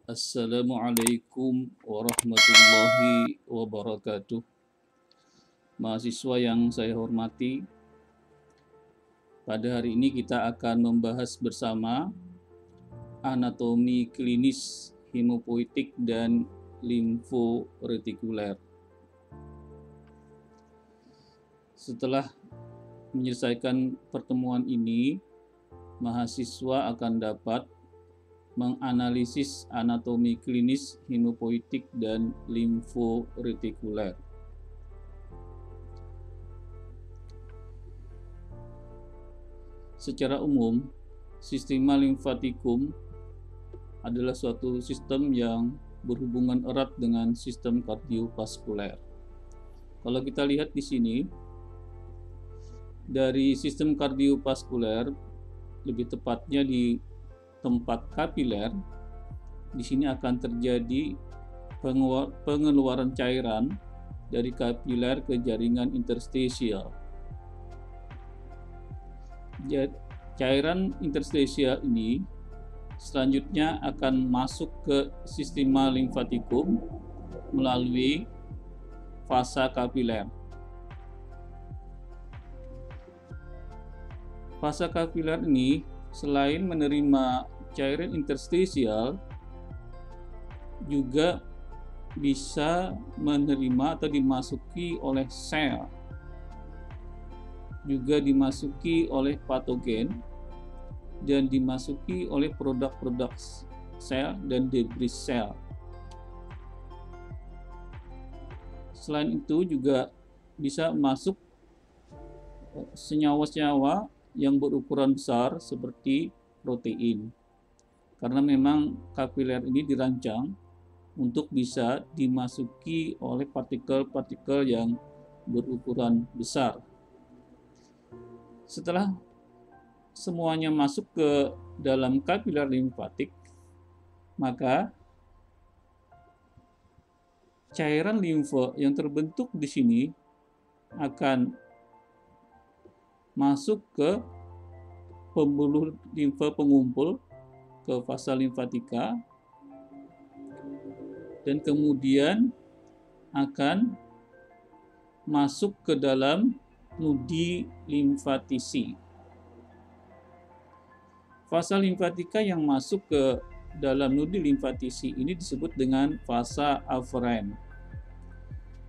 Assalamualaikum warahmatullahi wabarakatuh. Mahasiswa yang saya hormati, pada hari ini kita akan membahas bersama anatomi klinis hemopoietik dan limforetikuler. Setelah menyelesaikan pertemuan ini, mahasiswa akan dapat menganalisis anatomi klinis hemopoietik dan limforetikuler. Secara umum, sistema limfatikum adalah suatu sistem yang berhubungan erat dengan sistem kardiovaskuler. Kalau kita lihat di sini, dari sistem kardiovaskuler, lebih tepatnya di tempat kapiler, di sini akan terjadi pengeluaran cairan dari kapiler ke jaringan interstisial. Cairan interstisial ini selanjutnya akan masuk ke sistema limfatikum melalui fasa kapiler. Fasa kapiler ini selain menerima cairan interstisial, juga bisa menerima atau dimasuki oleh sel, juga dimasuki oleh patogen, dan dimasuki oleh produk-produk sel dan debris sel. Selain itu juga bisa masuk senyawa-senyawa yang berukuran besar seperti protein, karena memang kapiler ini dirancang untuk bisa dimasuki oleh partikel-partikel yang berukuran besar. Setelah semuanya masuk ke dalam kapiler limfatik, maka cairan limfa yang terbentuk di sini akan masuk ke pembuluh limfa pengumpul, ke fasa limfatika, dan kemudian akan masuk ke dalam nudi limfatisi. Fasa limfatika yang masuk ke dalam nudi limfatisi ini disebut dengan fasa aferen.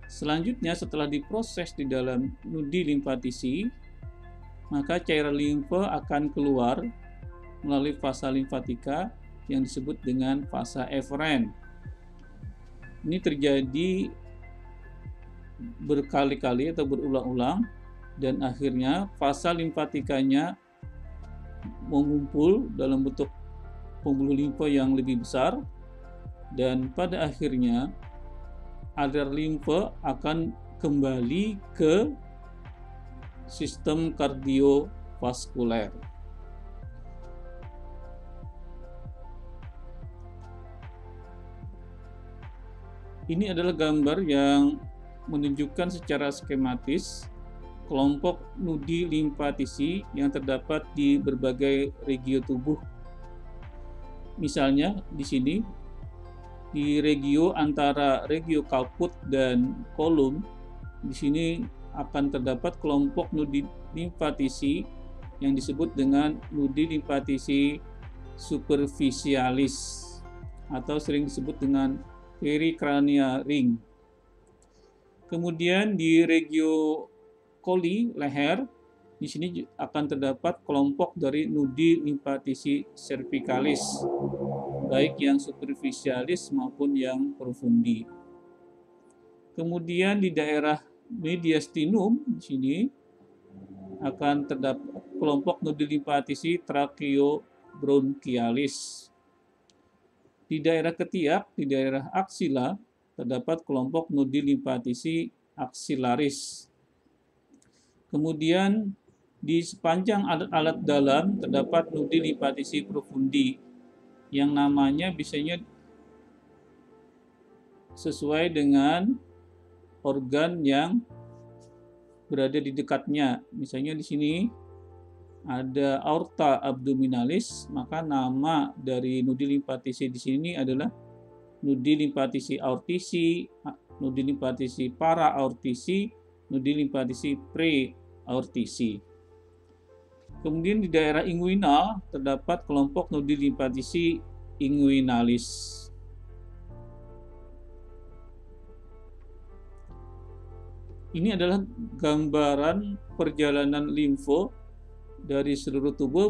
Selanjutnya, setelah diproses di dalam nudi limfatisi, maka cairan limfa akan keluar melalui fasa limfatika yang disebut dengan fasa eferen. Ini terjadi berkali-kali atau berulang-ulang, dan akhirnya fasa limfatikanya mengumpul dalam bentuk pembuluh limfa yang lebih besar, dan pada akhirnya aliran limfa akan kembali ke sistem kardiovaskuler. Ini adalah gambar yang menunjukkan secara skematis kelompok nudi limfatisi yang terdapat di berbagai regio tubuh. Misalnya di sini, di regio antara regio kaput dan kolum, di sini akan terdapat kelompok nudi limfatisi yang disebut dengan nudi limfatisi superficialis atau sering disebut dengan pericranial ring. Kemudian di regio coli, leher, di sini akan terdapat kelompok dari nudi limfatisi cervicalis, baik yang superficialis maupun yang profundi. Kemudian di daerah mediastinum, di sini akan terdapat kelompok nudi limfatisi tracheobronchialis. Di daerah ketiak, di daerah aksila, terdapat kelompok nudi limfatisi aksilaris. Kemudian di sepanjang alat dalam terdapat nudi limfatisi profundi yang namanya biasanya sesuai dengan organ yang berada di dekatnya. Misalnya di sini ada aorta abdominalis, maka nama dari nudi limfatisi di sini adalah nudi limfatisi aortisi, nudi limfatisi para aortisi, nudi limfatisi pre-aortisi. Kemudian di daerah inguinal terdapat kelompok nudi limfatisi inguinalis. Ini adalah gambaran perjalanan limfo dari seluruh tubuh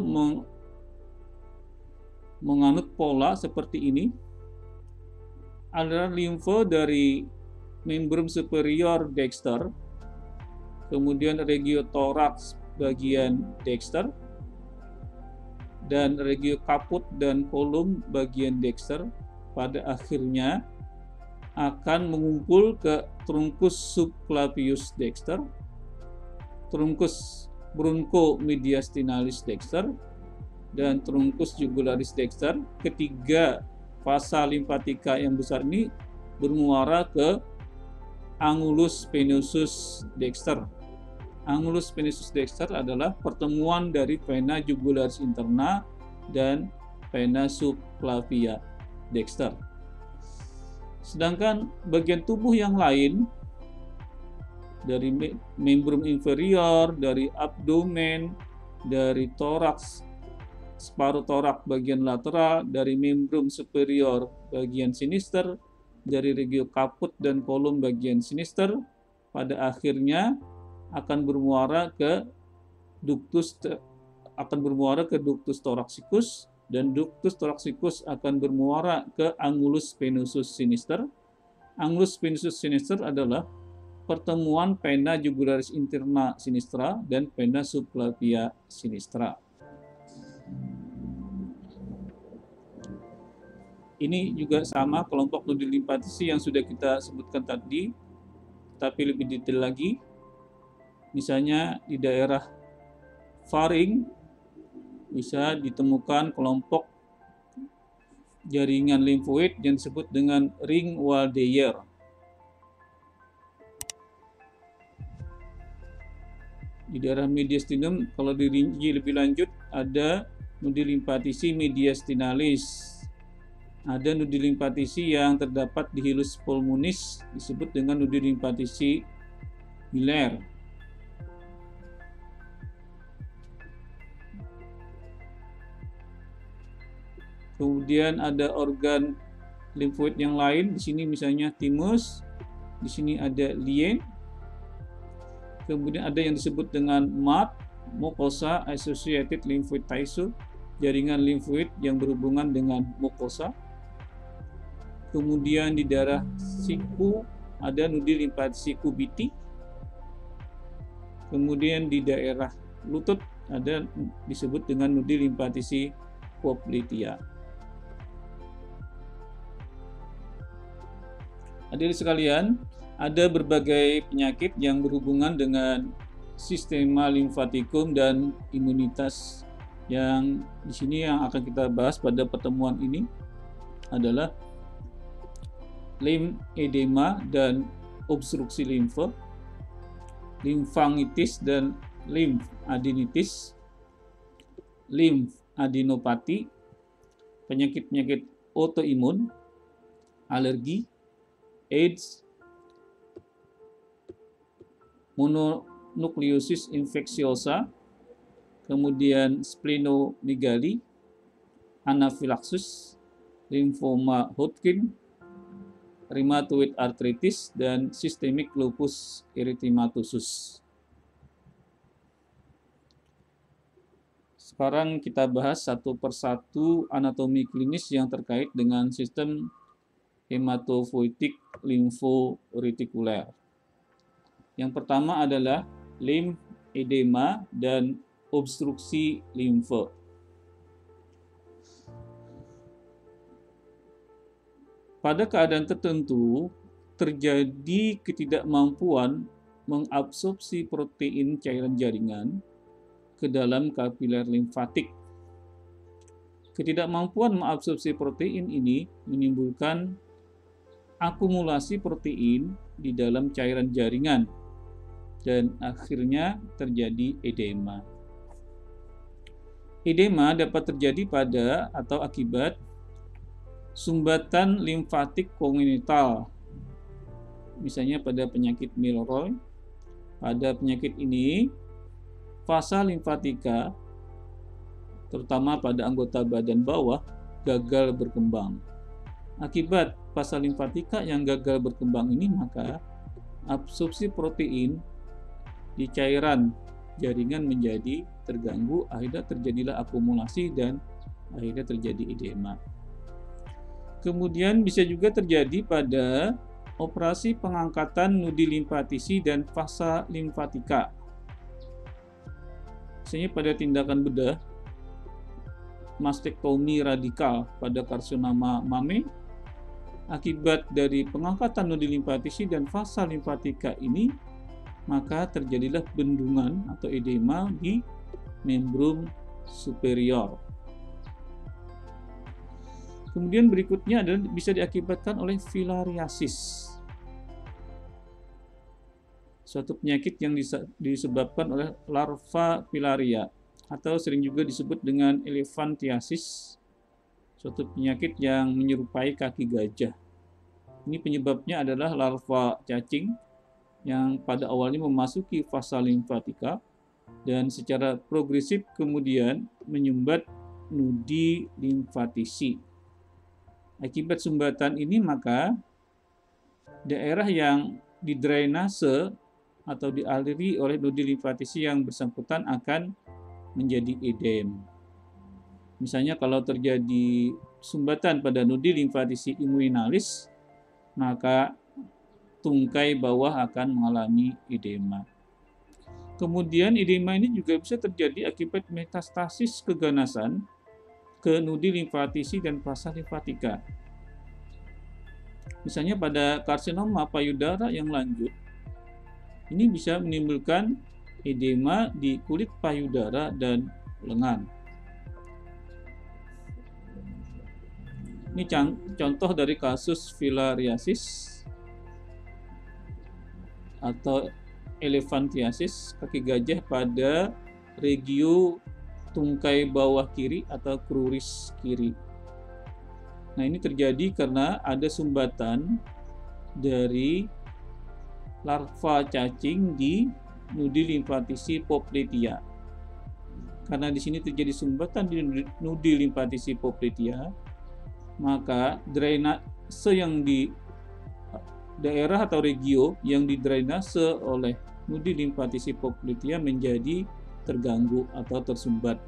menganut pola seperti ini. Aliran limfo dari membrum superior dexter, kemudian regiotoraks bagian dexter, dan regio caput dan kolum bagian dexter, pada akhirnya akan mengumpul ke truncus subclavius dexter, truncus bronchomediastinalis dexter, dan truncus jugularis dexter. Ketiga fasa limfatika yang besar ini bermuara ke angulus venosus dexter. Angulus venosus dexter adalah pertemuan dari vena jugularis interna dan vena subclavia dexter. Sedangkan bagian tubuh yang lain dari membrum inferior, dari abdomen, dari toraks, sparotorak bagian lateral, dari membrum superior bagian sinister, dari regio caput dan kolum bagian sinister, pada akhirnya akan bermuara ke ductus thoraxicus, dan ductus thoraxicus akan bermuara ke angulus venosus sinister. Angulus venosus sinister adalah pertemuan vena jugularis interna sinistra dan vena subclavia sinistra. Ini juga sama kelompok nudi limfatisi yang sudah kita sebutkan tadi, tapi lebih detail lagi. Misalnya di daerah faring bisa ditemukan kelompok jaringan limfoid yang disebut dengan ring Waldeyer. Di daerah mediastinum, kalau dirinci lebih lanjut, ada nudi limfatisi mediastinalis. Ada nudi limfatisi yang terdapat di hilus pulmonis disebut dengan nudi limfatisi hilar. Kemudian ada organ limfoid yang lain, di sini misalnya thymus, di sini ada lien. Kemudian ada yang disebut dengan MAT, mucosa associated lymphoid tissue, jaringan limfoid yang berhubungan dengan mucosa. Kemudian di daerah siku ada nudi limfatisi kubiti. Kemudian di daerah lutut ada disebut dengan nudi limfatisi poplitea. Hadirin sekalian, ada berbagai penyakit yang berhubungan dengan sistema limfatikum dan imunitas. Yang di sini yang akan kita bahas pada pertemuan ini adalah limfedema dan obstruksi limfe, limfangitis dan limfadenitis, limfadenopati, penyakit-penyakit autoimun, alergi, AIDS, mononukleosis infeksiosa, kemudian splenomegali, anafilaksis, limfoma Hodgkin, rheumatoid arthritis, dan systemic lupus erythematosus. Sekarang kita bahas satu persatu anatomi klinis yang terkait dengan sistem hematopoietik limforetikuler. Yang pertama adalah limfedema dan obstruksi limfe. Pada keadaan tertentu, terjadi ketidakmampuan mengabsorpsi protein cairan jaringan ke dalam kapiler limfatik. Ketidakmampuan mengabsorpsi protein ini menimbulkan akumulasi protein di dalam cairan jaringan dan akhirnya terjadi edema. Edema dapat terjadi pada atau akibat sumbatan limfatik kongenital. Misalnya pada penyakit Milroy, pada penyakit ini fasa limfatika terutama pada anggota badan bawah gagal berkembang. Akibat fasa limfatika yang gagal berkembang ini, maka absorpsi protein di cairan jaringan menjadi terganggu, akhirnya terjadilah akumulasi dan akhirnya terjadi edema. Kemudian bisa juga terjadi pada operasi pengangkatan nudi limfatisi dan fasa limfatika. Misalnya pada tindakan bedah, mastektomi radikal pada karsinoma mame, akibat dari pengangkatan nudi limfatisi dan fasa limfatika ini, maka terjadilah bendungan atau edema di membrum superior. Kemudian berikutnya adalah bisa diakibatkan oleh filariasis, suatu penyakit yang disebabkan oleh larva filaria atau sering juga disebut dengan elephantiasis, suatu penyakit yang menyerupai kaki gajah. Ini penyebabnya adalah larva cacing yang pada awalnya memasuki fasa limfatika dan secara progresif kemudian menyumbat nudi limfatisi. Akibat sumbatan ini, maka daerah yang didrainase atau dialiri oleh nudi limfatisi yang bersangkutan akan menjadi edem. Misalnya kalau terjadi sumbatan pada nudi limfatisi inguinalis, maka tungkai bawah akan mengalami edema. Kemudian edema ini juga bisa terjadi akibat metastasis keganasan ke nudi limfatisi dan fasa limfatika. Misalnya pada karsinoma payudara yang lanjut, ini bisa menimbulkan edema di kulit payudara dan lengan. Ini contoh dari kasus filariasis atau elephantiasis kaki gajah pada regio tungkai bawah kiri atau kruris kiri. Nah, ini terjadi karena ada sumbatan dari larva cacing di nudi limfatisi popliteal. Karena di sini terjadi sumbatan di nudi limfatisi popliteal, maka drainase yang di daerah atau regio yang didrainase oleh nudi limfatisi popliteal menjadi terganggu atau tersumbat.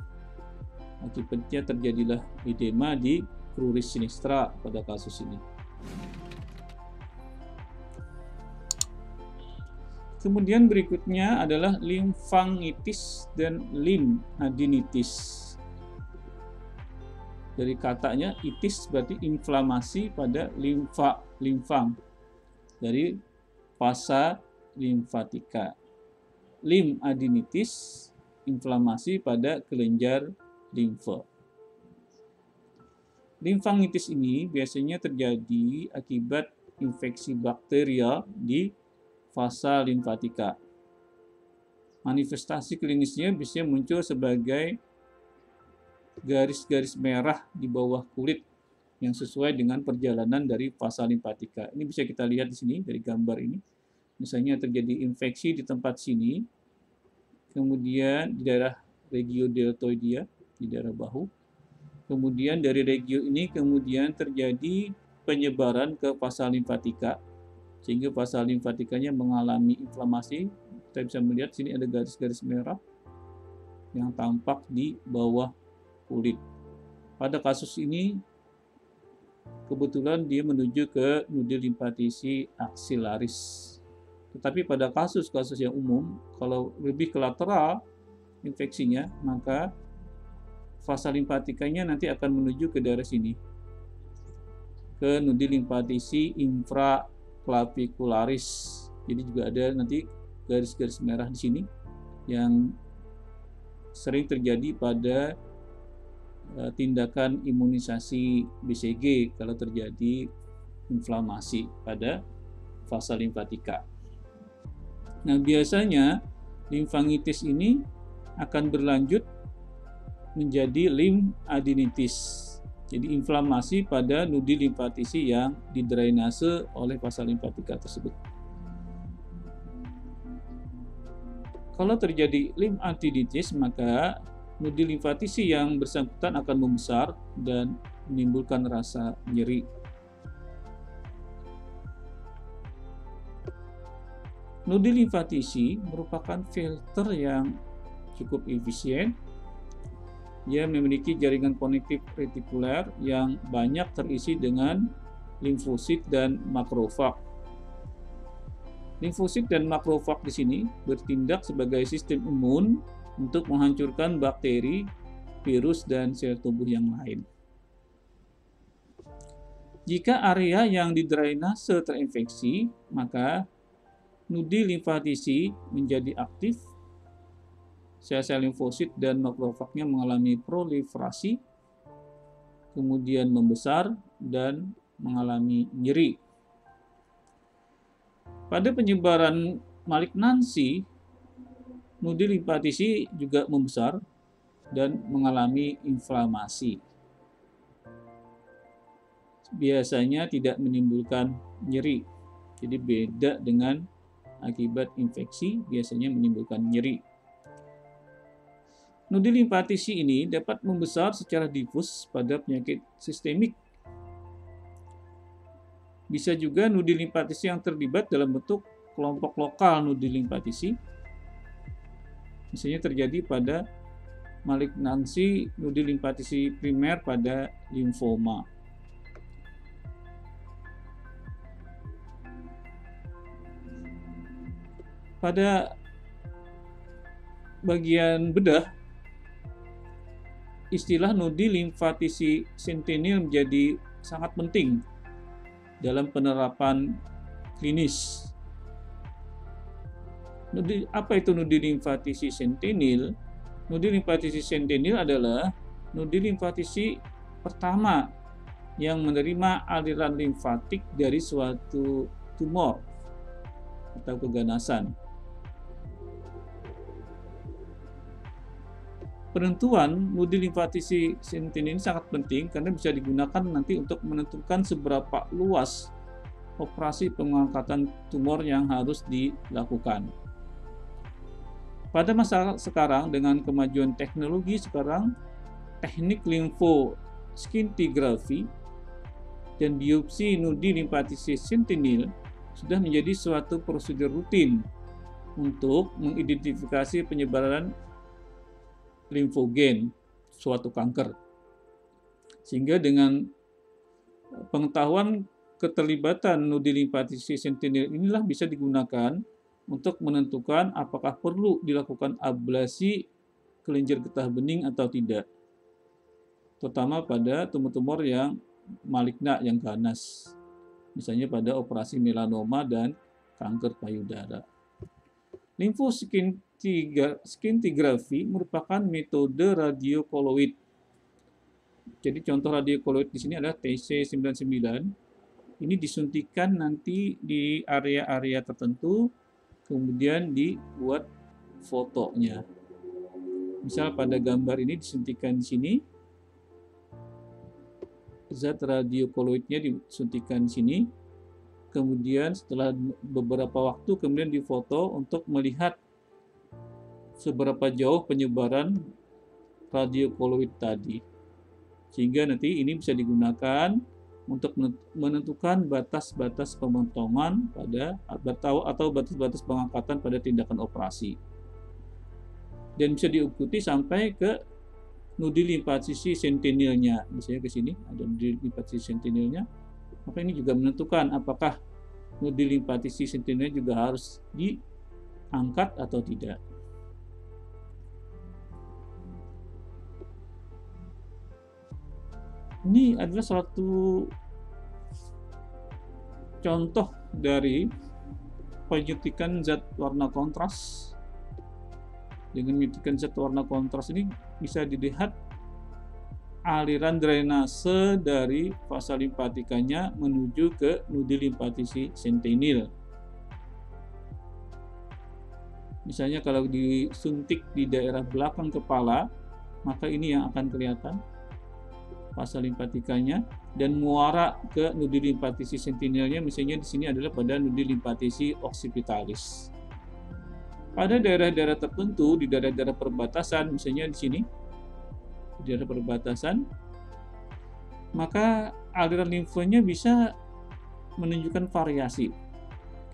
Akibatnya terjadilah edema di kruris sinistra pada kasus ini. Kemudian berikutnya adalah limfangitis dan limfadenitis. Dari katanya itis berarti inflamasi pada limfang dari fasa limfatika. Limfadenitis inflamasi pada kelenjar limfa. Limfangitis ini biasanya terjadi akibat infeksi bakterial di fasa limfatika. Manifestasi klinisnya bisa muncul sebagai garis-garis merah di bawah kulit yang sesuai dengan perjalanan dari fasa limfatika. Ini bisa kita lihat di sini dari gambar ini. Misalnya terjadi infeksi di tempat sini, kemudian di daerah regio deltoidea, di daerah bahu. Kemudian dari regio ini kemudian terjadi penyebaran ke fasa limfatika, sehingga fasa limfatikanya mengalami inflamasi. Kita bisa melihat sini ada garis-garis merah yang tampak di bawah kulit. Pada kasus ini kebetulan dia menuju ke nudi limfatisi axillaris. Tetapi pada kasus-kasus yang umum, kalau lebih ke lateral infeksinya, maka fasa limfatikanya nanti akan menuju ke daerah sini, ke nudi limfatisi infraclavicularis. Jadi juga ada nanti garis-garis merah di sini yang sering terjadi pada tindakan imunisasi BCG kalau terjadi inflamasi pada fasa limfatika. Nah, biasanya limfangitis ini akan berlanjut menjadi limfadenitis. Jadi inflamasi pada nudi limfatisi yang didrainase oleh vasa limfatika tersebut. Kalau terjadi lymphadenitis, maka nudi limfatisi yang bersangkutan akan membesar dan menimbulkan rasa nyeri. Nudi limfatisi merupakan filter yang cukup efisien. Dia memiliki jaringan konektif retikuler yang banyak terisi dengan limfosit dan makrofag. Limfosit dan makrofag di sini bertindak sebagai sistem imun untuk menghancurkan bakteri, virus, dan sel tubuh yang lain. Jika area yang didrainase terinfeksi, maka nudi limfatisi menjadi aktif, sel-sel limfosit dan makrofagnya mengalami proliferasi, kemudian membesar dan mengalami nyeri. Pada penyebaran malignansi, nudi limfatisi juga membesar dan mengalami inflamasi. Biasanya tidak menimbulkan nyeri. Jadi beda dengan akibat infeksi, biasanya menimbulkan nyeri. Nudi limfatisi ini dapat membesar secara difus pada penyakit sistemik. Bisa juga nudi limfatisi yang terlibat dalam bentuk kelompok lokal nudi limfatisi. Misalnya terjadi pada malignansi nudi limfatisi primer pada limfoma. Pada bagian bedah, istilah nudi limfatisi sentinel menjadi sangat penting dalam penerapan klinis. Apa itu nudi limfatisi sentinel? Nudi limfatisi sentinel adalah nudi limfatisi pertama yang menerima aliran limfatik dari suatu tumor atau keganasan. Penentuan nudi limfatisi sentinel ini sangat penting karena bisa digunakan nanti untuk menentukan seberapa luas operasi pengangkatan tumor yang harus dilakukan. Pada masa sekarang dengan kemajuan teknologi sekarang, teknik limfoscintigraphy dan biopsi nudi limfatisi sentinel sudah menjadi suatu prosedur rutin untuk mengidentifikasi penyebaran limfogen suatu kanker. Sehingga dengan pengetahuan keterlibatan nudi limfatisi sentinel inilah bisa digunakan untuk menentukan apakah perlu dilakukan ablasi kelenjar getah bening atau tidak. Terutama pada tumor-tumor yang maligna, yang ganas. Misalnya pada operasi melanoma dan kanker payudara. Limfoscintigraphy merupakan metode radiokoloid. Jadi contoh radiokoloid di sini adalah TC99. Ini disuntikan nanti di area-area tertentu, kemudian dibuat fotonya. Misal pada gambar ini disuntikan di sini, zat radiokoloidnya disuntikan di sini. Kemudian setelah beberapa waktu kemudian difoto untuk melihat seberapa jauh penyebaran radiokoloid tadi. Sehingga nanti ini bisa digunakan untuk menentukan batas-batas pemotongan pada atau batas-batas pengangkatan pada tindakan operasi. Dan bisa diikuti sampai ke nudi limfatisi sentinelnya. Misalnya ke sini ada nudi limfatisi sentinelnya. Maka ini juga menentukan apakah nudi limfatisi sentinel juga harus diangkat atau tidak. Ini adalah suatu contoh dari penyuntikan zat warna kontras. Dengan menyuntikan zat warna kontras ini bisa dilihat aliran drainase dari vasa limfatikanya menuju ke nudi limfatisi sentinel. Misalnya kalau disuntik di daerah belakang kepala, maka ini yang akan kelihatan. vasa limfatikanya, dan muara ke nudi limfatisi sentinelnya, misalnya di sini adalah pada nudi limfatisi occipitalis. Pada daerah-daerah tertentu, di daerah-daerah perbatasan, misalnya di sini, di daerah perbatasan, maka aliran limfanya bisa menunjukkan variasi.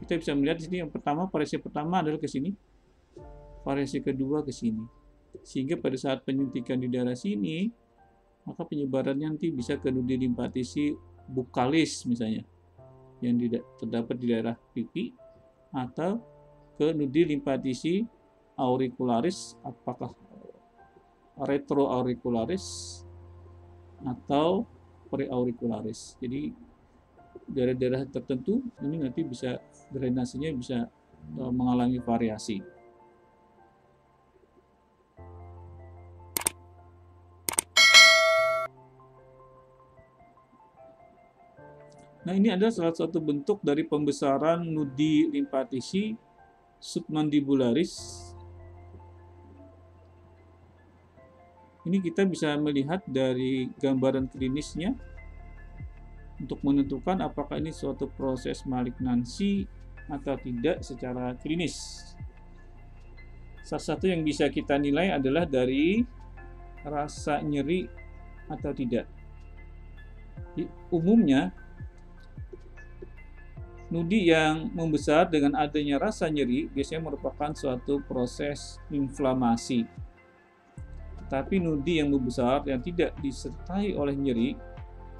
Kita bisa melihat di sini yang pertama, variasi pertama adalah ke sini, variasi kedua ke sini. Sehingga pada saat penyuntikan di daerah sini, maka penyebarannya nanti bisa ke nudi limfatisi buccalis misalnya, yang terdapat di daerah pipi, atau ke nudi limfatisi auricularis, apakah retroauricularis atau preauricularis. Jadi daerah-daerah tertentu ini nanti bisa drainasenya bisa mengalami variasi. Nah, ini adalah salah satu bentuk dari pembesaran nudi limfatisi submandibularis. Ini kita bisa melihat dari gambaran klinisnya untuk menentukan apakah ini suatu proses malignansi atau tidak secara klinis. Salah satu yang bisa kita nilai adalah dari rasa nyeri atau tidak. Umumnya, nudi yang membesar dengan adanya rasa nyeri biasanya merupakan suatu proses inflamasi. Tapi nudi yang membesar yang tidak disertai oleh nyeri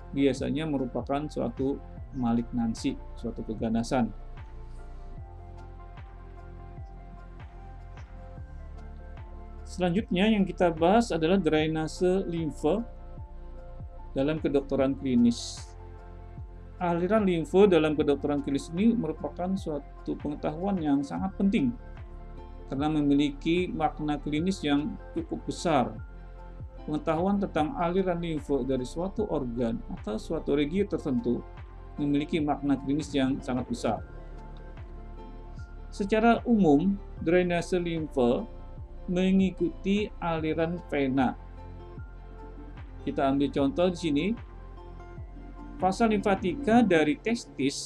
biasanya merupakan suatu malignansi, suatu keganasan. Selanjutnya yang kita bahas adalah drainase limfa dalam kedokteran klinis. Aliran limfa dalam kedokteran klinis ini merupakan suatu pengetahuan yang sangat penting karena memiliki makna klinis yang cukup besar. Pengetahuan tentang aliran limfa dari suatu organ atau suatu regio tertentu memiliki makna klinis yang sangat besar. Secara umum, drainase limfa mengikuti aliran vena. Kita ambil contoh di sini. Vasa limfatika dari testis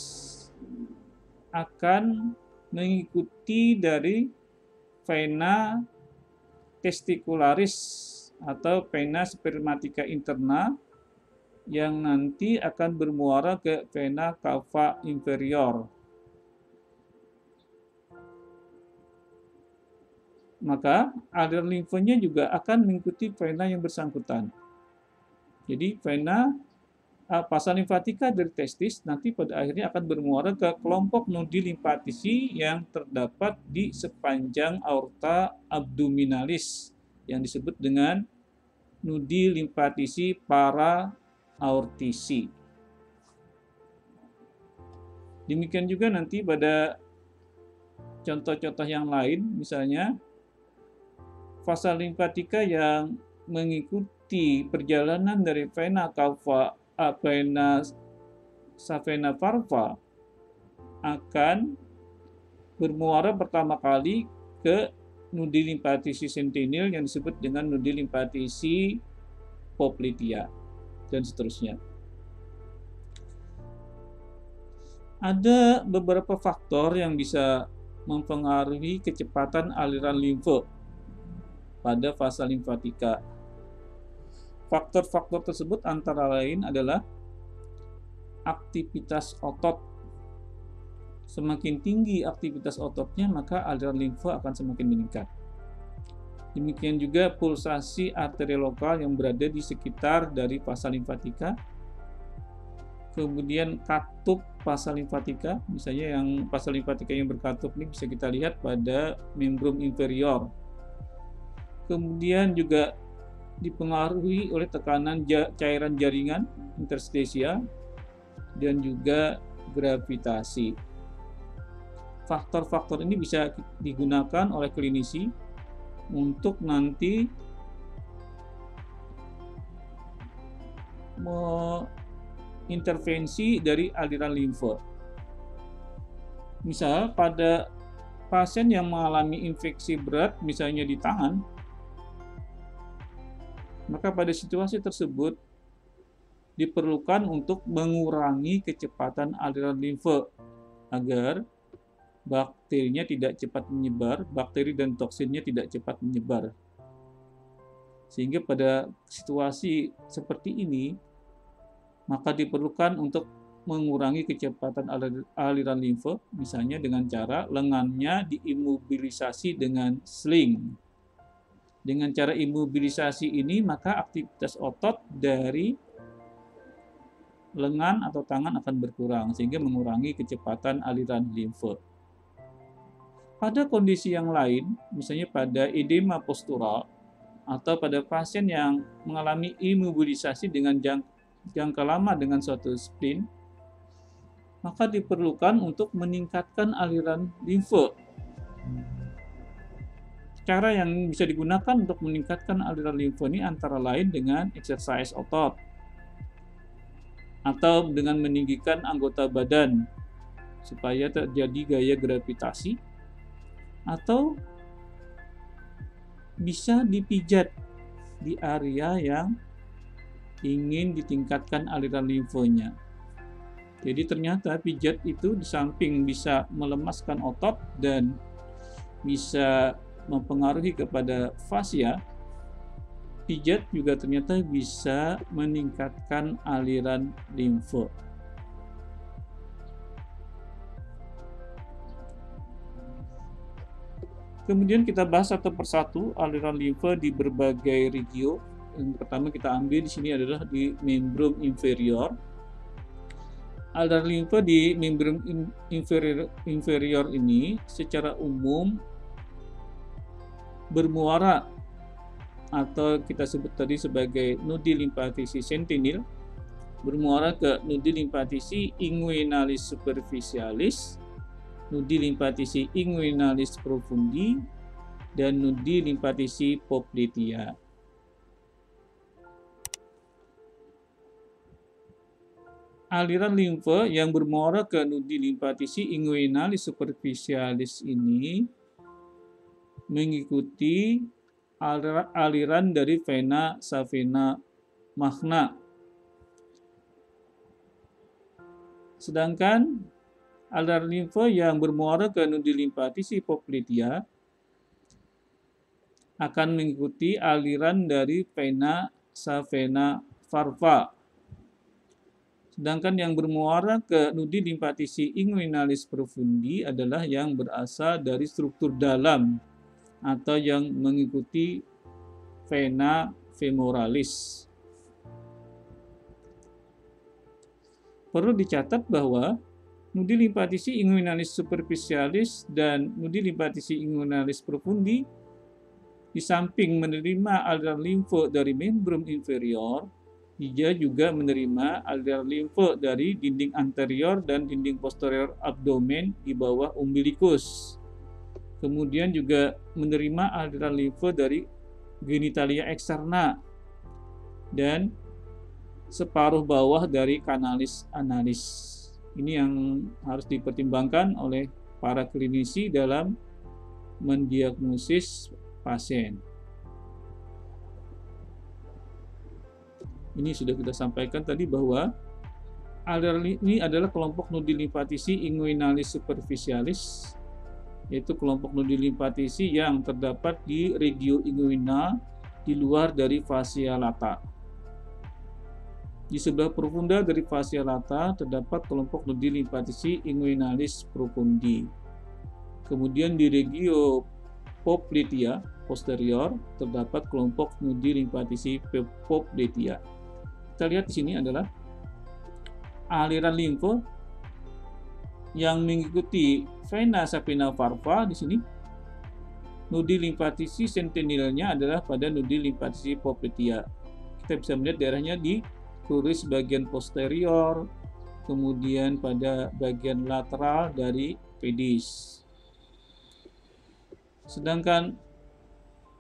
akan mengikuti dari vena testicularis atau vena spermatica interna yang nanti akan bermuara ke vena cava inferior. Maka aliran limfanya juga akan mengikuti vena yang bersangkutan. Jadi vasa limfatika dari testis nanti pada akhirnya akan bermuara ke kelompok nudi limfatisi yang terdapat di sepanjang aorta abdominalis yang disebut dengan nudi limfatisi para aortisi. Demikian juga nanti pada contoh-contoh yang lain, misalnya vasa limfatika yang mengikuti perjalanan dari vena cava vena savena parva akan bermuara pertama kali ke nudi limfatisi sentinel yang disebut dengan nudi limfatisi popliteal dan seterusnya. Ada beberapa faktor yang bisa mempengaruhi kecepatan aliran limfa pada vasa limfatika. Faktor-faktor tersebut antara lain adalah aktivitas otot. Semakin tinggi aktivitas ototnya, maka aliran limfa akan semakin meningkat. Demikian juga pulsasi arteri lokal yang berada di sekitar dari vasa limfatika. Kemudian katup vasa limfatika, misalnya yang vasa limfatika yang berkatup ini bisa kita lihat pada membrum inferior. Kemudian juga dipengaruhi oleh tekanan cairan jaringan interstisia dan juga gravitasi. Faktor-faktor ini bisa digunakan oleh klinisi untuk nanti mengintervensi dari aliran limfa. Misal pada pasien yang mengalami infeksi berat, misalnya di tangan, maka pada situasi tersebut diperlukan untuk mengurangi kecepatan aliran limfe agar bakterinya tidak cepat menyebar, bakteri dan toksinnya tidak cepat menyebar. Sehingga pada situasi seperti ini, maka diperlukan untuk mengurangi kecepatan aliran limfe, misalnya dengan cara lengannya diimobilisasi dengan sling. Dengan cara imobilisasi ini, maka aktivitas otot dari lengan atau tangan akan berkurang, sehingga mengurangi kecepatan aliran limfe. Pada kondisi yang lain, misalnya pada edema postural, atau pada pasien yang mengalami imobilisasi dengan jangka lama dengan suatu splint, maka diperlukan untuk meningkatkan aliran limfe. Cara yang bisa digunakan untuk meningkatkan aliran limfe ini antara lain dengan exercise otot, atau dengan meninggikan anggota badan supaya terjadi gaya gravitasi, atau bisa dipijat di area yang ingin ditingkatkan aliran limfonya. Jadi ternyata pijat itu di samping bisa melemaskan otot dan bisa mempengaruhi kepada fascia, pijat juga ternyata bisa meningkatkan aliran limfe. Kemudian kita bahas satu persatu aliran limfe di berbagai regio. Yang pertama kita ambil di sini adalah di membran inferior. Aliran limfe di membran inferior ini secara umum bermuara atau kita sebut tadi sebagai nudi limfatisi sentinel, bermuara ke nudi limfatisi inguinalis superficialis, nudi limfatisi inguinalis profundi, dan nudi limfatisi popliteae. Aliran limfe yang bermuara ke nudi limfatisi inguinalis superficialis ini mengikuti aliran dari vena savena magna. Sedangkan aliran limfe yang bermuara ke nudi limfatisi popliteae akan mengikuti aliran dari vena savena farva. Sedangkan yang bermuara ke nudi limfatisi inguinalis profundi adalah yang berasal dari struktur dalam atau yang mengikuti vena femoralis. Perlu dicatat bahwa nudi limfatisi inguinalis superficialis dan nudi limfatisi inguinalis profundi di samping menerima aliran limfe dari membran inferior, dia juga menerima aliran limfe dari dinding anterior dan dinding posterior abdomen di bawah umbilikus. Kemudian juga menerima aliran limfe dari genitalia eksterna dan separuh bawah dari kanalis analis. Ini yang harus dipertimbangkan oleh para klinisi dalam mendiagnosis pasien. Ini sudah kita sampaikan tadi bahwa aliran ini adalah kelompok nudi limfatisi inguinalis superficialis, yaitu kelompok nudi limfatisi yang terdapat di regio inguinal di luar dari fascia lata. Di sebelah profunda dari fascia lata terdapat kelompok nudi limfatisi inguinalis profundi. Kemudian di regio popliteae posterior terdapat kelompok nudi limfatisi popliteae. Kita lihat di sini adalah aliran limfe yang mengikuti vena savena farva. Di sini nudi limfatisi sentinelnya adalah pada nudi limfatisi popliteae. Kita bisa melihat daerahnya di kuris bagian posterior, kemudian pada bagian lateral dari pedis. Sedangkan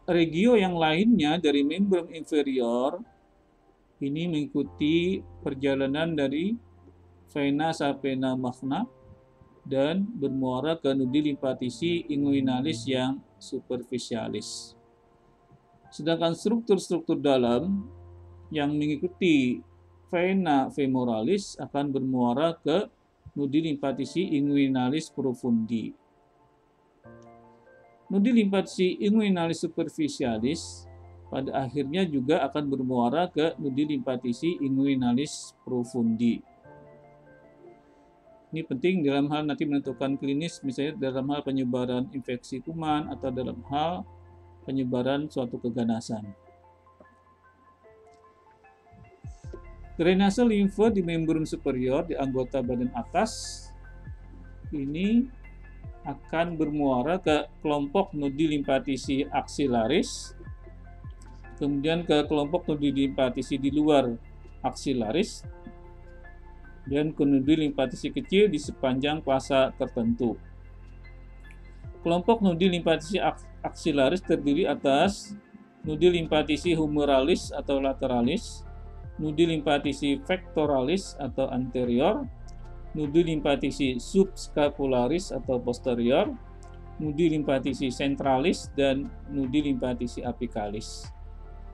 regio yang lainnya dari membran inferior ini mengikuti perjalanan dari vena savena magna dan bermuara ke nudi limfatisi inguinalis yang superficialis. Sedangkan struktur-struktur dalam yang mengikuti vena femoralis akan bermuara ke nudi limfatisi inguinalis profundi. Nudi limfatisi inguinalis superficialis pada akhirnya juga akan bermuara ke nudi limfatisi inguinalis profundi. Ini penting dalam hal nanti menentukan klinis, misalnya dalam hal penyebaran infeksi kuman atau dalam hal penyebaran suatu keganasan. Drainase limfa di membran superior di anggota badan atas ini akan bermuara ke kelompok nudi limfatisi axillaris, kemudian ke kelompok nudi limfatisi di luar axillaris, dan ke nudi limfatisi kecil di sepanjang pasa tertentu. Kelompok nudi limfatisi axillaris terdiri atas nudi limfatisi humoralis atau lateralis, nudi limfatisi pectoralis atau anterior, nudi limfatisi subscapularis atau posterior, nudi limfatisi centralis, dan nudi limfatisi apicalis.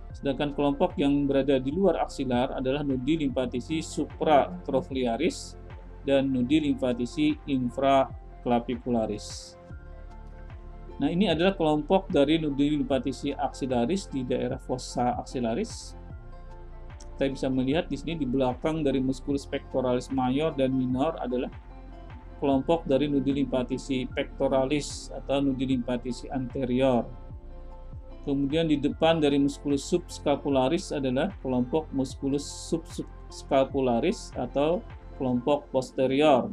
Sedangkan kelompok yang berada di luar aksilar adalah nudi limfatisi supratrochlearis dan nudi limfatisi infraclavicularis. Nah, ini adalah kelompok dari nudi limfatisi axillaris di daerah fossa axillaris. Kita bisa melihat di sini di belakang dari musculus pectoralis mayor dan minor adalah kelompok dari nudi limfatisi pectoralis atau nudi limfatisi anterior. Kemudian di depan dari musculus subscapularis adalah kelompok musculus subscapularis atau kelompok posterior.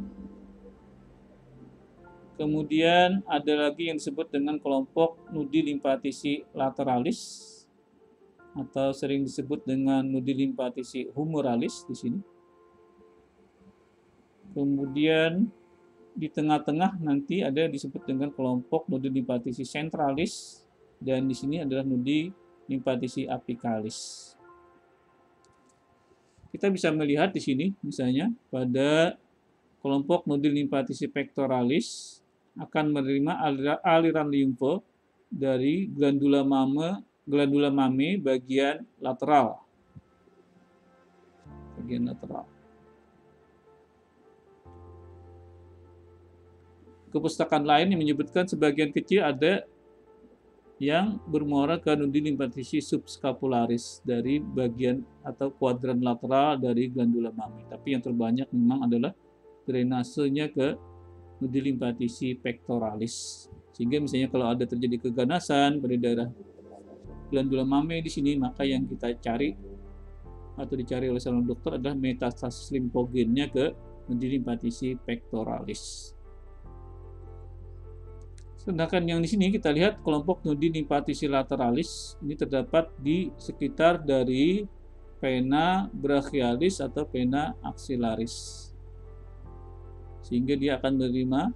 Kemudian ada lagi yang disebut dengan kelompok nudi limfatisi lateralis atau sering disebut dengan nudi limfatisi humoralis di sini. Kemudian di tengah-tengah nanti ada disebut dengan kelompok nudi limfatisi centralis, dan di sini adalah nudi limfatisi apicalis. Kita bisa melihat di sini misalnya pada kelompok nudi limfatisi pectoralis akan menerima aliran limfa dari glandula mame bagian lateral. Kepustakaan lain yang menyebutkan sebagian kecil ada yang bermuara ke nudi limfatisi subscapularis dari bagian atau kuadran lateral dari glandula mame. Tapi yang terbanyak memang adalah drainasenya ke nudi limfatisi pectoralis. Sehingga misalnya kalau ada terjadi keganasan pada daerah glandula mame di sini, maka yang kita cari atau dicari oleh seorang dokter adalah metastasis limfogennya ke nudi limfatisi pectoralis. Sedangkan yang di sini kita lihat kelompok nudi limfatisi lateralis ini terdapat di sekitar dari vena brachialis atau vena axillaris. Sehingga dia akan menerima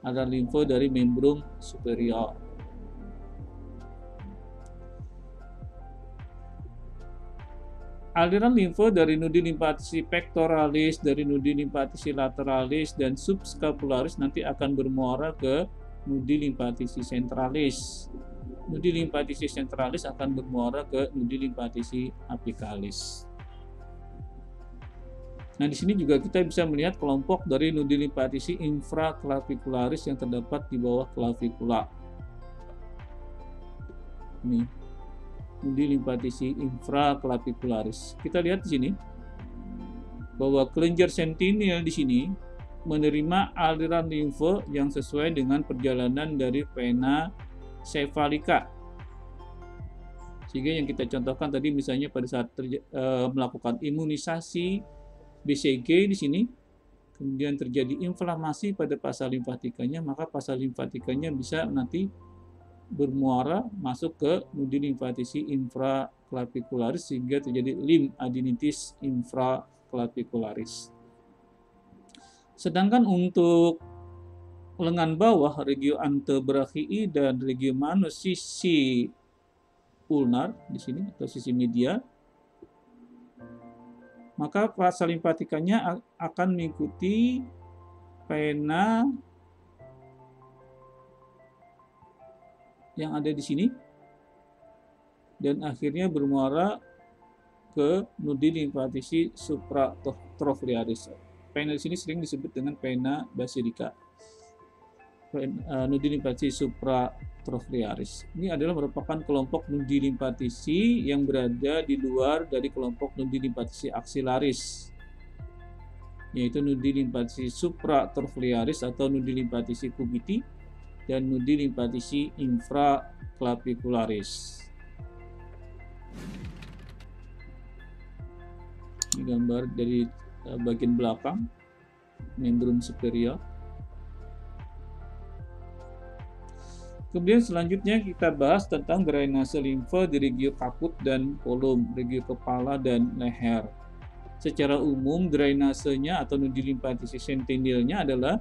aliran limfa dari membran superior. Aliran limfa dari nudi limfatisi pectoralis, dari nudi limfatisi lateralis, dan subscapularis nanti akan bermuara ke nudi limfatisi centralis. Nudi limfatisi centralis akan bermuara ke nudi limfatisi apicalis. Nah, di sini juga kita bisa melihat kelompok dari nudi limfatisi infraclavicularis yang terdapat di bawah clavikula. Ini nudi limfatisi infraclavicularis. Kita lihat di sini bahwa kelenjar sentinel di sini menerima aliran limfa yang sesuai dengan perjalanan dari vena cephalika. Sehingga yang kita contohkan tadi misalnya pada saat melakukan imunisasi BCG di sini, kemudian terjadi inflamasi pada pasa limfatikanya, maka pasa limfatikanya bisa nanti bermuara masuk ke nudi limfatisi infraclavicularis sehingga terjadi lymphadenitis infraclavicularis. Sedangkan untuk lengan bawah, regio antebrachii dan regio manus sisi ulnar di sini atau sisi media, maka pasa limfatikanya akan mengikuti vena yang ada di sini dan akhirnya bermuara ke nudi limfatisi supratrochlearis. Pena di sini sering disebut dengan pena basilica. Nudi limfatisi supratrochlearis. Ini adalah merupakan kelompok nudi limfatisi yang berada di luar dari kelompok nudi limfatisi axillaris, yaitu nudi limfatisi supratrochlearis atau nudi limfatisi cubiti dan nudi limfatisi infraclavicularis. Ini gambar dari bagian belakang membran superior. Kemudian selanjutnya kita bahas tentang drainase limfa di regio kaput dan kolum, regio kepala dan leher. Secara umum drainasenya atau nudi limfatisi sentinelnya adalah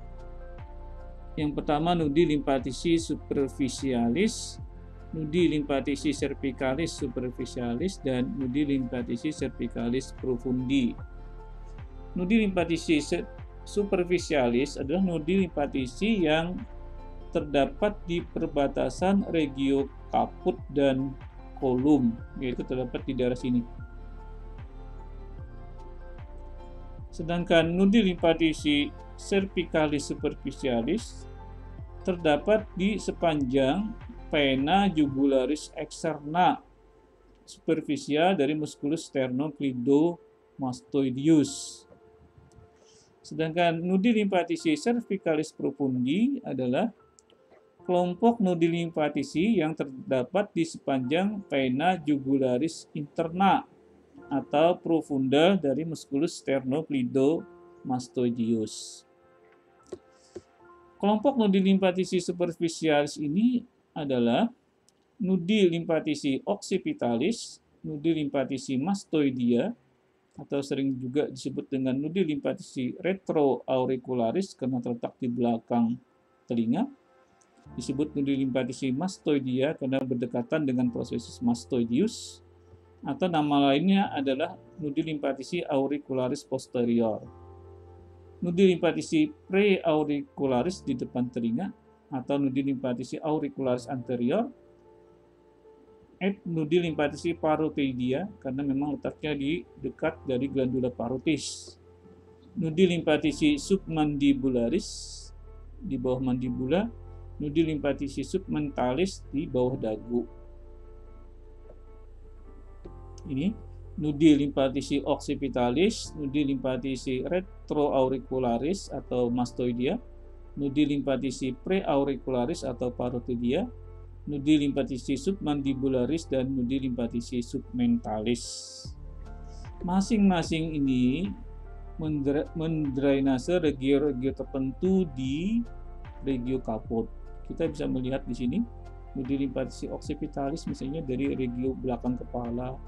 yang pertama nudi limfatisi superficialis, nudi limfatisi cervicalis superficialis, dan nudi limfatisi cervicalis profundi. Nudi limfatisi superficialis adalah nudi limfatisi yang terdapat di perbatasan regio kaput dan kolum, yaitu terdapat di daerah sini. Sedangkan nudi limfatisi cervicalis superficialis terdapat di sepanjang vena jugularis externa superficial dari musculus sternocleidomastoideus. Sedangkan nudi limfatisi cervicalis profundi adalah kelompok nudi limfatisi yang terdapat di sepanjang vena jugularis interna atau profunda dari musculus sternocleidomastoideus. Kelompok nudi limfatisi superficialis ini adalah nudi limfatisi occipitalis, nudi limfatisi mastoidea, atau sering juga disebut dengan nudi limfatisi retroauricularis karena terletak di belakang telinga. Disebut nudi limfatisi mastoidea karena berdekatan dengan prosesus mastoideus, atau nama lainnya adalah nudi limfatisi auricularis posterior. Nudi limfatisi preauricularis di depan telinga, atau nudi limfatisi auricularis anterior. Nudi limfatisi parotidia karena memang letaknya di dekat dari glandula parotis. Nudi limfatisi submandibularis di bawah mandibula. Nudi limfatisi submentalis di bawah dagu. Ini nudi limfatisi occipitalis, nudi limfatisi retroauricularis atau mastoidea, nudi limfatisi preauricularis atau parotidia, nudi limfatisi submandibularis, dan nudi limfatisi submentalis. Masing-masing ini mendrainase regio-regio tertentu di regio kaput. Kita bisa melihat di sini nudi limfatisi occipitalis misalnya dari regio belakang kepala,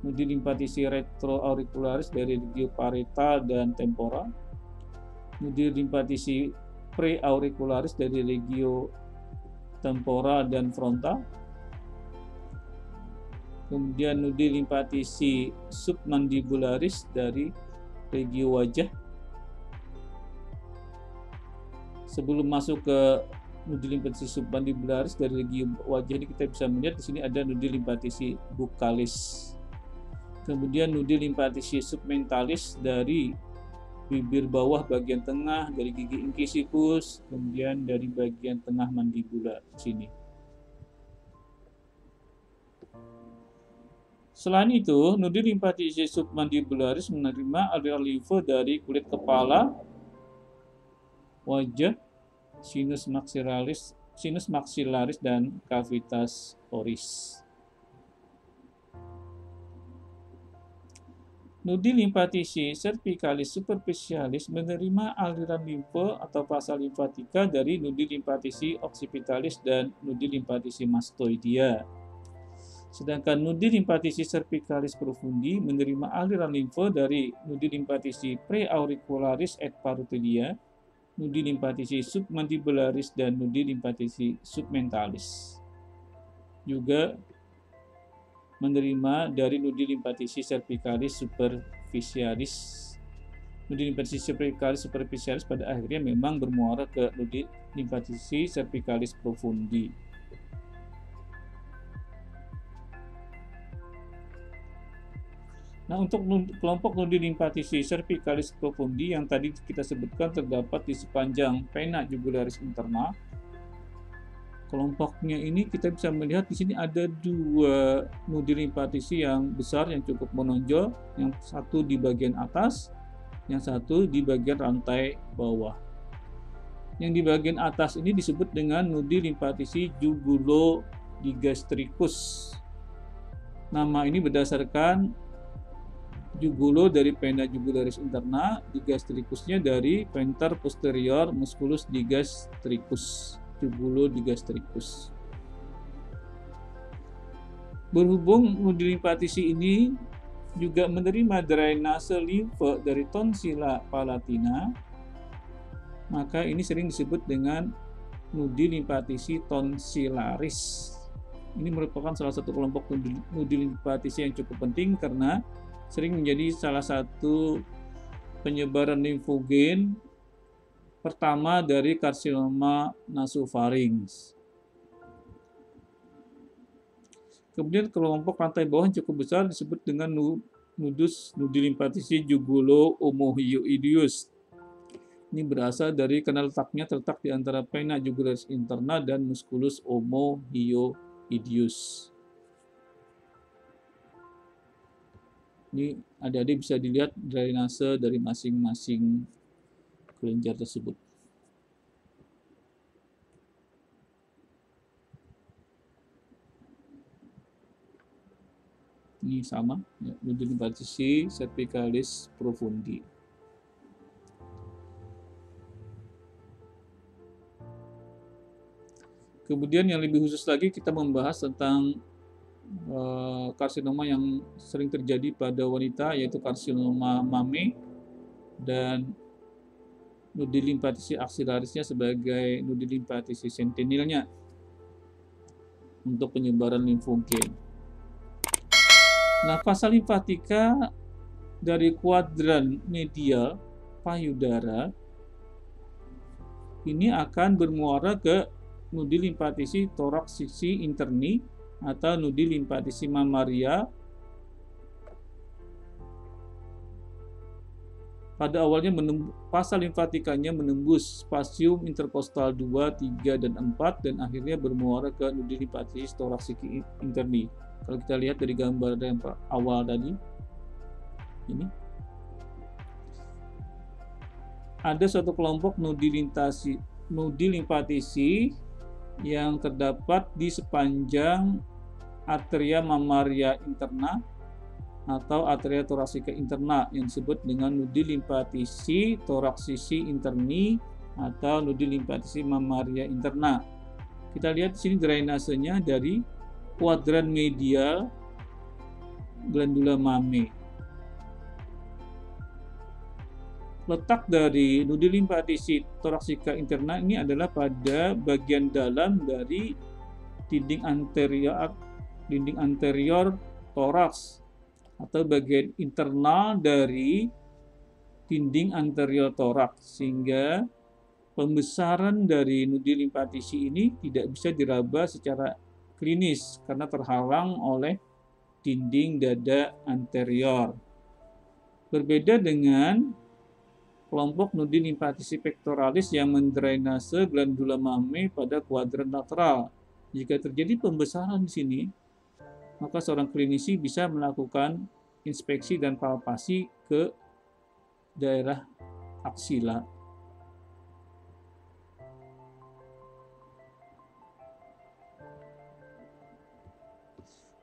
nudi limfatisi retroauricularis dari regio parietal dan tempora, nudi limfatisi preauricularis dari regio tempora dan frontal, kemudian nudi limfatisi submandibularis dari regio wajah. Sebelum masuk ke nudi limfatisi submandibularis dari regio wajah ini, kita bisa melihat di sini ada nudi limfatisi buccalis. Kemudian nudi limfatisi submentalis dari bibir bawah bagian tengah, dari gigi incisivus, kemudian dari bagian tengah mandibula sini. Selain itu, nudi limfatisi submandibularis menerima aliran limfa dari kulit kepala, wajah, sinus maxillaris, dan cavitas oris. Nudi limfatisi cervicalis superficialis menerima aliran limfa atau fasa limfatika dari nudi limfatisi occipitalis dan nudi limfatisi mastoidea. Sedangkan nudi limfatisi cervicalis profundi menerima aliran limfa dari nudi limfatisi preauricularis et parotidia, nudi limfatisi submandibularis, dan nudi limfatisi submentalis. Juga menerima dari nudi limfatisi cervicalis superficialis. Nudi limfatisi cervicalis superficialis pada akhirnya memang bermuara ke nudi limfatisi cervicalis profundi. Nah, untuk kelompok nudi limfatisi cervicalis profundi yang tadi kita sebutkan terdapat di sepanjang vena jugularis interna. Kelompoknya ini kita bisa melihat di sini ada dua nudi limfatisi yang besar yang cukup menonjol, yang satu di bagian atas, yang satu di bagian rantai bawah. Yang di bagian atas ini disebut dengan nudi limfatisi jugulodigastricus. Nama ini berdasarkan jugulo dari vena jugularis interna, digastricusnya dari venter posterior musculus digastricus, jugulodigastricus. Berhubung nudi limfatisi ini juga menerima drainase limfe dari tonsila palatina, maka ini sering disebut dengan nudi limfatisi tonsilaris. Ini merupakan salah satu kelompok nudi limfatisi yang cukup penting karena sering menjadi salah satu penyebaran limfogen pertama dari karsinoma nasofarinx. Kemudian kelompok rantai bawah yang cukup besar disebut dengan nudus nudi limfatisi jugulo-omohyoideus. Ini berasal dari karena letaknya terletak di antara vena jugularis interna dan musculus omohyoideus. Ini adik-adik bisa dilihat drainase dari masing-masing kelenjar tersebut. Ini sama, ya, nudi limfatisi cervicalis profundi. Kemudian yang lebih khusus lagi kita membahas tentang karsinoma yang sering terjadi pada wanita, yaitu karsinoma mame dan nudi limfatisi aksilarisnya sebagai nudi limfatisi sentinelnya untuk penyebaran limfogen. Nah, fasa limfatika dari kuadran medial payudara ini akan bermuara ke nudi limfatisi toraks sisi interni atau nudi limfatisi mammaria. Pada awalnya fasa limfatikanya menembus spasium interkostal 2, 3, dan 4 dan akhirnya bermuara ke nudi limfatisi toraks sisi interni. Kalau kita lihat dari gambar yang awal tadi, ini ada suatu kelompok nudi limfatisi yang terdapat di sepanjang arteria mammaria interna atau arteria thoracica interna yang disebut dengan nudi limfatisi toraks sisi interni atau nudi limfatisi mammaria interna. Kita lihat di sini drainasenya dari kuadran medial glandula mame. Letak dari nudi limfatisi thoracica interna ini adalah pada bagian dalam dari dinding anterior toraks atau bagian internal dari dinding anterior toraks, sehingga pembesaran dari nudi limfatisi ini tidak bisa diraba secara klinis karena terhalang oleh dinding dada anterior. Berbeda dengan kelompok nudi limfatisi pectoralis yang mendrainase glandula mame pada kuadran lateral. Jika terjadi pembesaran di sini, maka seorang klinisi bisa melakukan inspeksi dan palpasi ke daerah aksila.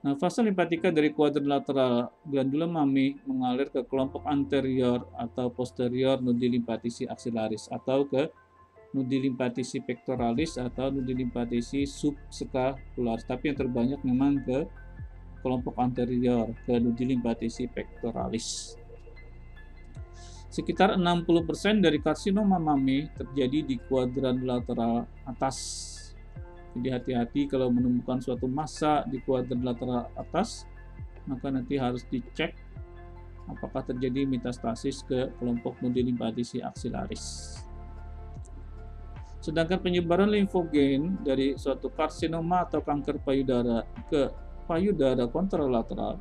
Nah, fasa limfatika dari kuadran lateral glandula mame mengalir ke kelompok anterior atau posterior nudi limfatisi aksilaris atau ke nudi limfatisi pectoralis atau nudi limfatisi subscapularis. Tapi yang terbanyak memang ke kelompok anterior, ke nudi limfatisi pectoralis. Sekitar 60% dari karsinoma mame terjadi di kuadran lateral atas. Jadi hati-hati kalau menemukan suatu massa di kuadran lateral atas, maka nanti harus dicek apakah terjadi metastasis ke kelompok nudi limfatisi aksilaris. Sedangkan penyebaran limfogen dari suatu karsinoma atau kanker payudara ke payudara kontralateral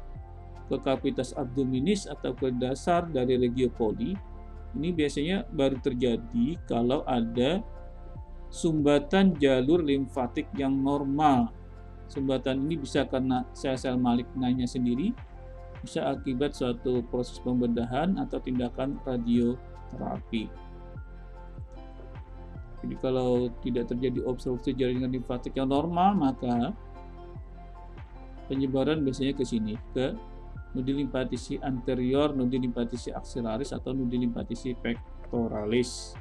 ke cavitas abdominis atau ke dasar dari regio coli, ini biasanya baru terjadi kalau ada sumbatan jalur limfatik yang normal. Sumbatan ini bisa karena sel-sel malignanya sendiri, bisa akibat suatu proses pembedahan atau tindakan radioterapi. Jadi kalau tidak terjadi obstruksi jaringan limfatik yang normal, maka penyebaran biasanya ke sini, ke nudi limfatisi anterior, nudi limfatisi axillaris, atau nudi limfatisi pectoralis.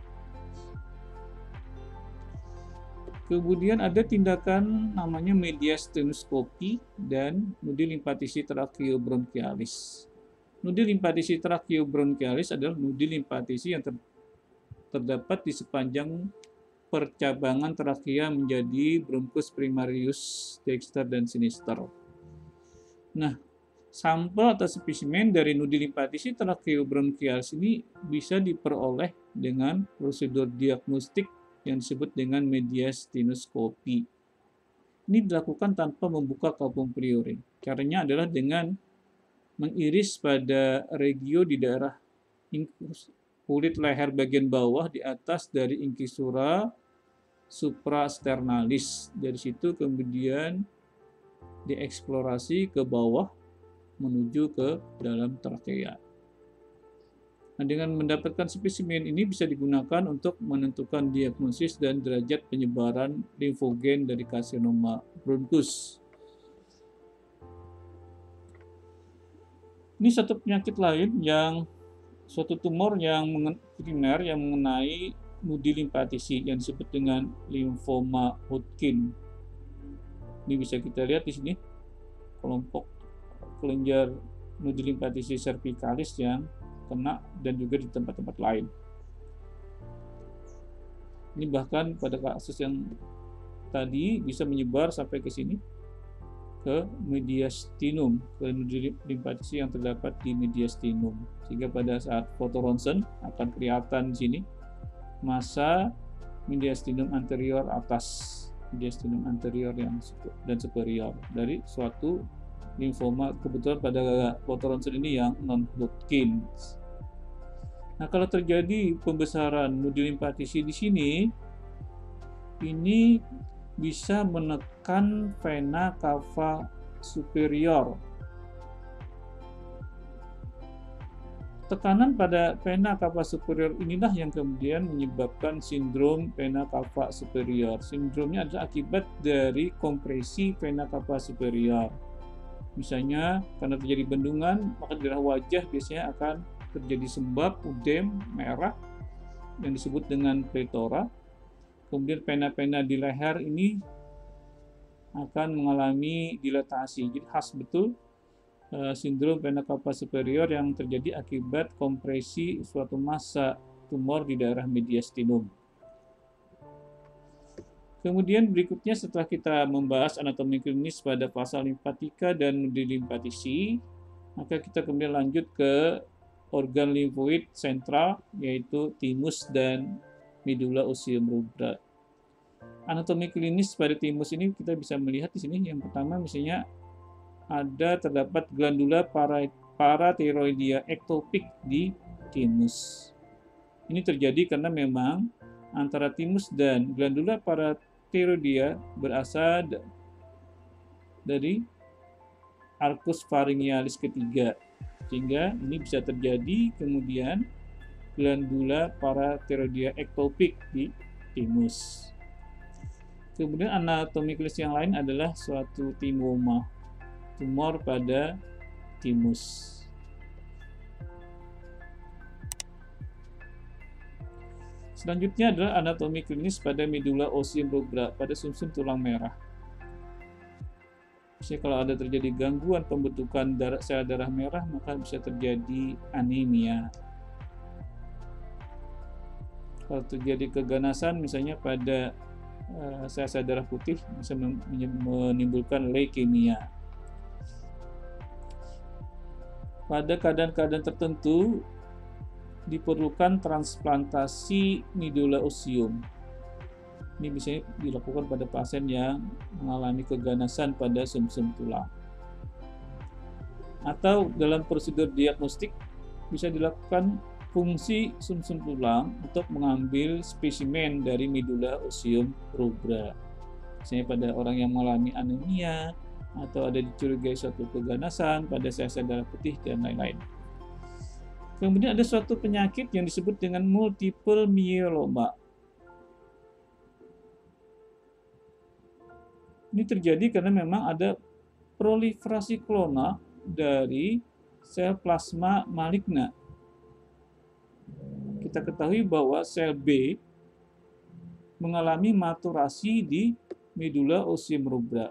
Kemudian ada tindakan namanya mediastenoskopi dan nudi limfatisi tracheobronchialis. Nudi limfatisi tracheobronchialis adalah nudi limfatisi yang terdapat di sepanjang percabangan trakea menjadi bronchus primarius dexter dan sinister. Nah, sampel atau spesimen dari nudi limfatisi tracheobronchialis ini bisa diperoleh dengan prosedur diagnostik yang disebut dengan mediastenoskopi. Ini dilakukan tanpa membuka capum priori. Caranya adalah dengan mengiris pada regio di daerah kulit leher bagian bawah di atas dari incisura suprasternalis. Dari situ kemudian dieksplorasi ke bawah menuju ke dalam trakea. Nah, dengan mendapatkan spesimen ini bisa digunakan untuk menentukan diagnosis dan derajat penyebaran limfogen dari karsinoma bronkus. Ini satu penyakit lain suatu tumor yang primer yang mengenai nudi limfatisi yang disebut dengan limfoma Hodgkin. Ini bisa kita lihat di sini kelompok kelenjar nudi limfatisi cervicalis yang kena dan juga di tempat-tempat lain. Ini bahkan pada kasus yang tadi bisa menyebar sampai ke sini, ke mediastinum, ke nudi limfatisi yang terdapat di mediastinum, sehingga pada saat fotoronsen akan kelihatan di sini massa mediastinum anterior atas, mediastinum anterior yang dan superior dari suatu limfoma. Kebetulan pada fotoronsen ini yang non-Hodgkin. Nah, kalau terjadi pembesaran nudi limfatisi di sini, ini bisa menekan vena cava superior. Tekanan pada vena cava superior inilah yang kemudian menyebabkan sindrom vena cava superior. Sindromnya adalah akibat dari kompresi vena cava superior. Misalnya karena terjadi bendungan, maka di daerah wajah biasanya akan terjadi sembab, udem, merah yang disebut dengan pletora. Kemudian pena-pena di leher ini akan mengalami dilatasi. Jadi khas betul sindrom vena cava superior yang terjadi akibat kompresi suatu massa tumor di daerah mediastinum. Kemudian berikutnya setelah kita membahas anatomi klinis pada fasa limfatika dan nudi limfatisi, maka kita kemudian lanjut ke organ limfoid sentral yaitu timus dan medula osseum rubra. Anatomi klinis pada timus ini kita bisa melihat di sini. Yang pertama misalnya terdapat glandula parathyroidea ektopik di timus. Ini terjadi karena memang antara timus dan glandula parathyroidea berasal dari arcus pharyngealis ketiga, sehingga ini bisa terjadi kemudian glandula parathyroidea ektopik di timus. Kemudian anatomi klinis yang lain adalah suatu timoma, tumor pada timus. Selanjutnya adalah anatomi klinis pada medula osseum rubra, pada sumsum tulang merah. Misalnya kalau ada terjadi gangguan pembentukan sel darah merah, maka bisa terjadi anemia. Kalau terjadi keganasan misalnya pada sel-sel darah putih, bisa menimbulkan leukemia. Pada keadaan-keadaan tertentu diperlukan transplantasi medula osseum. Ini bisa dilakukan pada pasien yang mengalami keganasan pada sumsum tulang. Atau dalam prosedur diagnostik bisa dilakukan fungsi sumsum tulang untuk mengambil spesimen dari medula osseum rubra. Misalnya pada orang yang mengalami anemia atau ada dicurigai suatu keganasan pada sel-sel darah putih dan lain-lain. Kemudian ada suatu penyakit yang disebut dengan multiple myeloma. Ini terjadi karena memang ada proliferasi klonal dari sel plasma maligna. Kita ketahui bahwa sel B mengalami maturasi di medula osseum rubra.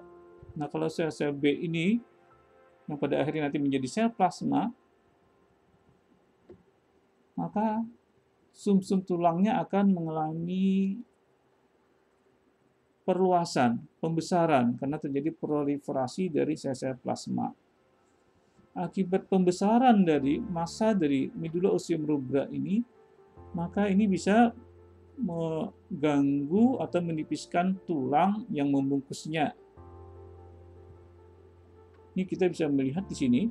Nah, kalau sel-sel B ini yang pada akhirnya nanti menjadi sel plasma, maka sumsum tulangnya akan mengalami perluasan, pembesaran karena terjadi proliferasi dari sel-sel plasma. Akibat pembesaran dari massa dari medula osseum rubra ini, maka ini bisa mengganggu atau menipiskan tulang yang membungkusnya. Ini kita bisa melihat di sini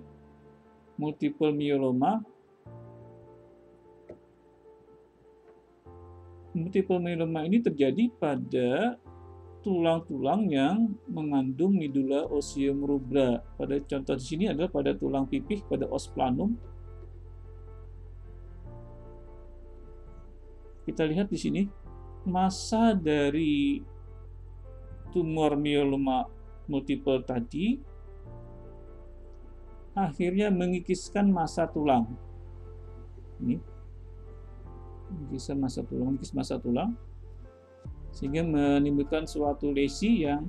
multiple myeloma. Multiple myeloma ini terjadi pada tulang-tulang yang mengandung medula osseum rubra. Pada contoh di sini adalah pada tulang pipih, pada os planum. Kita lihat di sini massa dari tumor myeloma multiple tadi akhirnya mengikiskan massa tulang. Ini mengikis massa tulang sehingga menimbulkan suatu lesi yang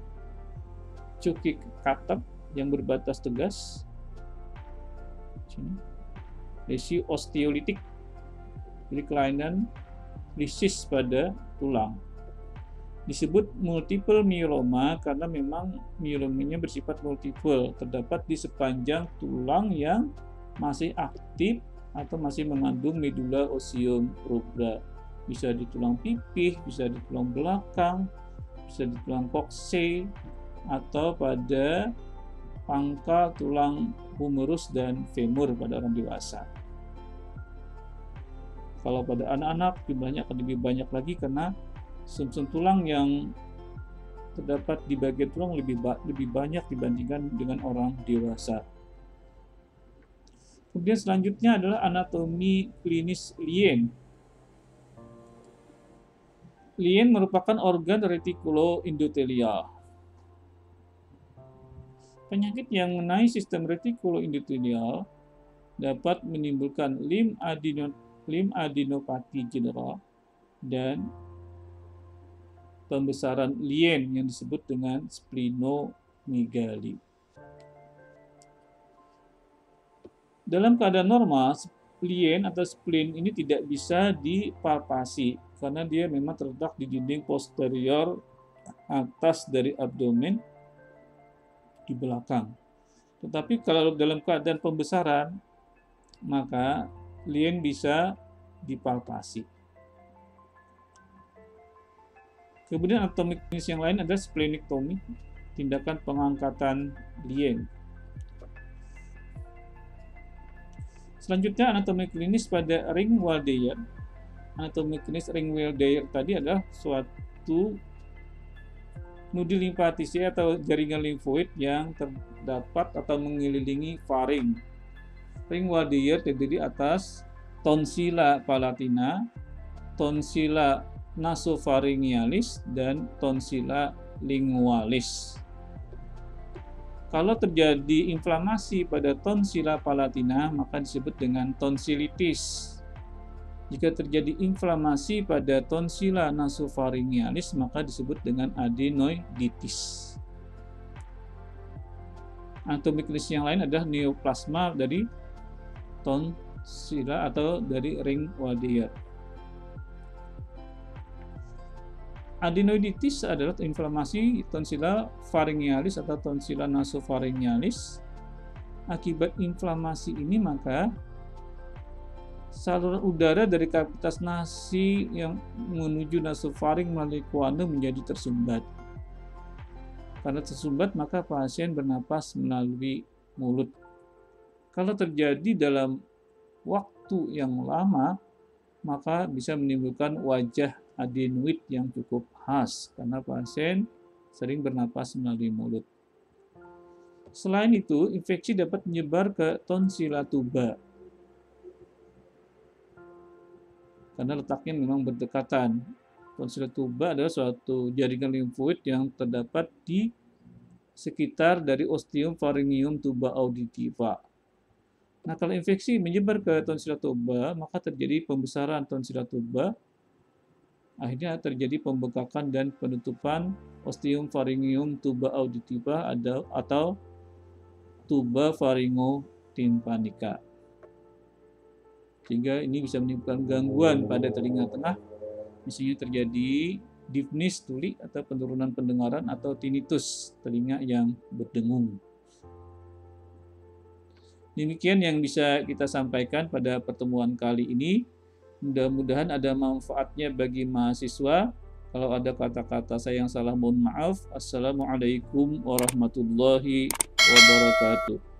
cookie cutter yang berbatas tegas. Sini. Lesi osteolitik, jadi kelainan lisis pada tulang. Disebut multiple myeloma karena memang myelomanya bersifat multiple, terdapat di sepanjang tulang yang masih aktif atau masih mengandung medula osseum rubra. Bisa di tulang pipih, bisa di tulang belakang, bisa di tulang kokse, atau pada pangkal tulang humerus dan femur pada orang dewasa. Kalau pada anak-anak jumlahnya akan lebih banyak lagi karena sumsum tulang yang terdapat di bagian tulang lebih banyak dibandingkan dengan orang dewasa. Kemudian selanjutnya adalah anatomi klinis lien. Lien merupakan organ retikuloendotelial. Penyakit yang mengenai sistem retikuloendotelial dapat menimbulkan limfadenopati general dan pembesaran lien yang disebut dengan splenomegali. Dalam keadaan normal, lien atau spleen ini tidak bisa dipalpasi karena dia memang terletak di dinding posterior atas dari abdomen di belakang. Tetapi kalau dalam keadaan pembesaran, maka lien bisa dipalpasi. Kemudian anatomi klinis yang lain adalah splenectomy, tindakan pengangkatan lien. Selanjutnya anatomi klinis pada Ringwaldeyer. Anatomi klinis Ringwaldeyer tadi adalah suatu nudi limfatisi atau jaringan limfoid yang terdapat atau mengelilingi faring. Ringwaldeyer terdiri atas tonsilla palatina, tonsilla nasopharyngealis, dan tonsilla lingualis. Kalau terjadi inflamasi pada tonsilla palatina, maka disebut dengan tonsilitis. Jika terjadi inflamasi pada tonsilla nasopharyngealis, maka disebut dengan adenoiditis. Anatomi klinis yang lain adalah neoplasma dari tonsilla atau dari Ringwaldeyer. Adenoiditis adalah inflamasi tonsilla pharyngealis atau tonsilla nasopharyngealis. Akibat inflamasi ini maka saluran udara dari kavitas nasi yang menuju nasofaring melalui kuanu menjadi tersumbat. Karena tersumbat maka pasien bernapas melalui mulut. Kalau terjadi dalam waktu yang lama, maka bisa menimbulkan wajah adenoid yang cukup khas karena pasien sering bernapas melalui mulut. Selain itu, infeksi dapat menyebar ke tonsila tuba karena letaknya memang berdekatan. Tonsila tuba adalah suatu jaringan limfoid yang terdapat di sekitar dari ostium pharyngeum tuba auditiva. Nah, kalau infeksi menyebar ke tonsila tuba, maka terjadi pembesaran tonsila tuba. Akhirnya terjadi pembengkakan dan penutupan ostium pharyngeum tuba auditiva atau tuba pharyngotympanica. Sehingga ini bisa menimbulkan gangguan pada telinga tengah, misalnya terjadi deafness tuli atau penurunan pendengaran atau tinnitus, telinga yang berdengung. Demikian yang bisa kita sampaikan pada pertemuan kali ini. Mudah-mudahan ada manfaatnya bagi mahasiswa. Kalau ada kata-kata saya yang salah, mohon maaf. Assalamualaikum warahmatullahi wabarakatuh.